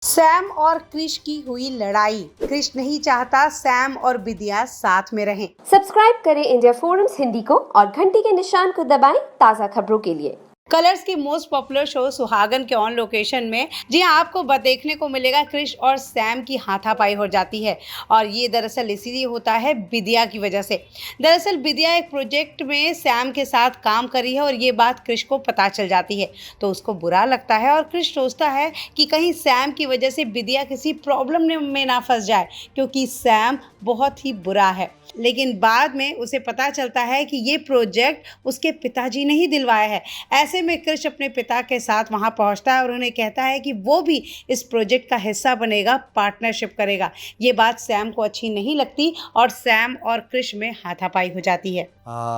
Sam और क्रिश की हुई लड़ाई। क्रिश नहीं चाहता सैम और विद्या साथ में रहें। सब्सक्राइब करें इंडिया फोरम्स हिंदी को और घंटी के निशान को दबाएं ताज़ा खबरों के लिए। कलर्स की मोस्ट पॉपुलर शो सुहागन के ऑन लोकेशन में जी हाँ, आपको देखने को मिलेगा क्रिश और सैम की हाथापाई हो जाती है। और ये दरअसल इसीलिए होता है विद्या की वजह से। दरअसल विद्या एक प्रोजेक्ट में सैम के साथ काम कर रही है और ये बात क्रिश को पता चल जाती है, तो उसको बुरा लगता है और क्रिश सोचता है कि कहीं सैम की वजह से विद्या किसी प्रॉब्लम में ना फंस जाए, क्योंकि सैम बहुत ही बुरा है। लेकिन बाद में उसे पता चलता है कि ये प्रोजेक्ट उसके पिताजी ने ही दिलवाया है। ऐसे में क्रिश अपने पिता के साथ वहां पहुंचता है और उन्हें कहता है कि वो भी इस प्रोजेक्ट का हिस्सा बनेगा, पार्टनरशिप करेगा। ये बात सैम को अच्छी नहीं लगती और सैम और क्रिश में हाथापाई हो जाती है।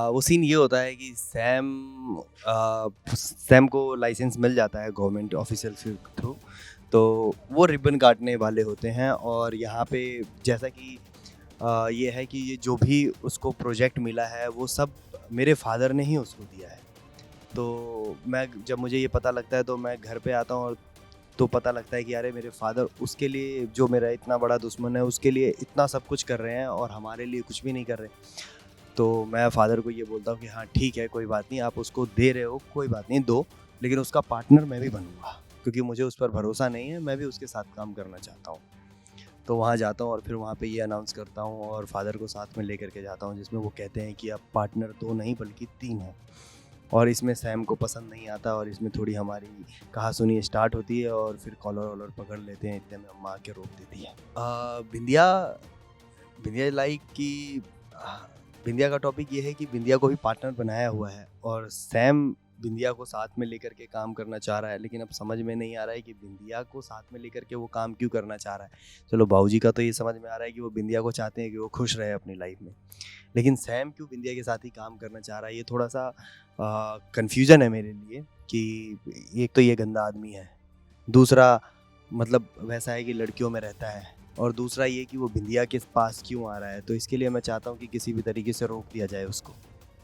वो सीन ये होता है कि सैम को लाइसेंस मिल जाता है गवर्नमेंट ऑफिशियल के थ्रू, तो वो रिबन काटने वाले होते हैं। और यहाँ पे जैसा कि ये है कि ये जो भी उसको प्रोजेक्ट मिला है वो सब मेरे फादर ने ही उसको दिया है। तो जब मुझे ये पता लगता है तो मैं घर पे आता हूँ और तो पता लगता है कि अरे मेरे फादर उसके लिए, जो मेरा इतना बड़ा दुश्मन है, उसके लिए इतना सब कुछ कर रहे हैं और हमारे लिए कुछ भी नहीं कर रहे। तो मैं फादर को ये बोलता हूँ कि हाँ ठीक है, कोई बात नहीं, आप उसको दे रहे हो, कोई बात नहीं दो, लेकिन उसका पार्टनर मैं भी बनूँगा, क्योंकि मुझे उस पर भरोसा नहीं है, मैं भी उसके साथ काम करना चाहता हूँ। तो वहाँ जाता हूँ और फिर वहाँ पे ये अनाउंस करता हूँ और फादर को साथ में लेकर के जाता हूँ, जिसमें वो कहते हैं कि अब पार्टनर 2 नहीं बल्कि 3 है। और इसमें सैम को पसंद नहीं आता और इसमें थोड़ी हमारी कहासुनी स्टार्ट होती है और फिर कॉलर वॉलर पकड़ लेते हैं। इतने में अम्मा आके रोक देती है। बिंदिया लाइक कि बिंदिया का टॉपिक ये है कि बिंदिया को भी पार्टनर बनाया हुआ है और सैम बिंदिया को साथ में लेकर के काम करना चाह रहा है, लेकिन अब समझ में नहीं आ रहा है कि बिंदिया को साथ में लेकर के वो काम क्यों करना चाह रहा है। चलो बाबूजी का तो ये समझ में आ रहा है कि वो बिंदिया को चाहते हैं कि वो खुश रहे अपनी लाइफ में, लेकिन सैम क्यों बिंदिया के साथ ही काम करना चाह रहा है, ये थोड़ा सा कन्फ्यूजन है मेरे लिए। कि एक तो ये गंदा आदमी है, दूसरा मतलब वैसा है कि लड़कियों में रहता है, और दूसरा ये कि वो बिंदिया के पास क्यों आ रहा है। तो इसके लिए मैं चाहता हूँ कि किसी भी तरीके से रोक दिया जाए उसको।